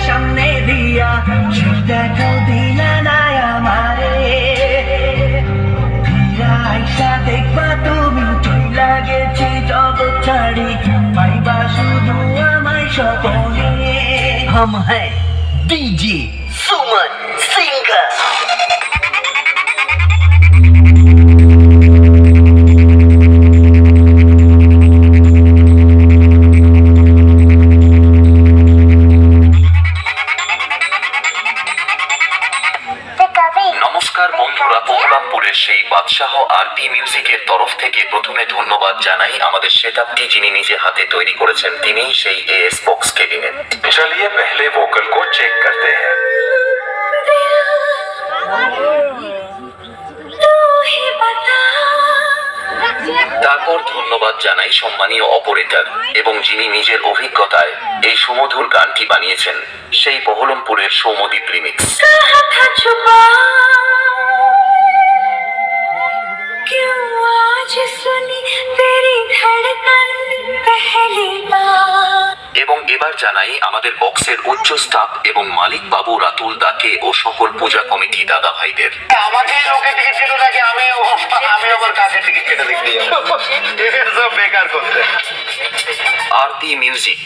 সামনে দিয়া দেখাও দিলা না আমারে আইসা দেখবা তুমি চইলা গেছি জগৎ ছাড়ি পাইবা শুধু আমায় স্বপনে हम हैं डीजे सुमन सिंगर নমস্কার বন্ধুরা, বহরমপুরের সেই বাদশাহ আরপি মিউজিকের তরফ থেকে প্রথমে ধন্যবাদ জানাই আমাদের সেটআপটি যিনি নিজে হাতে তৈরি করেছেন, তিনিই সেই এএস বক্স ক্যাবিনেট। চলিয়ে পহলে ভোকাল কো চেক করতে হ্যাঁ। তারপর ধন্যবাদ জানাই সম্মানীয় অপারেটর এবং যিনি নিজের অভিজ্ঞতায় এই সুমধুর গানটি বানিয়েছেন, সেই বহরমপুরের সৌমদীপ রিমিক্স। এবং এবার জানাই আমাদের বক্সের উচ্চ স্টাফ এবং মালিক বাবু রাতুল দাকে ও সকল পূজা কমিটি দাদা ভাইদের। আমাকে লোকে টিকিট কেটে থাকে, আমি আমার কাছে টিকিট কেটে দেখতে যাবো, বেকার করতে। RP music.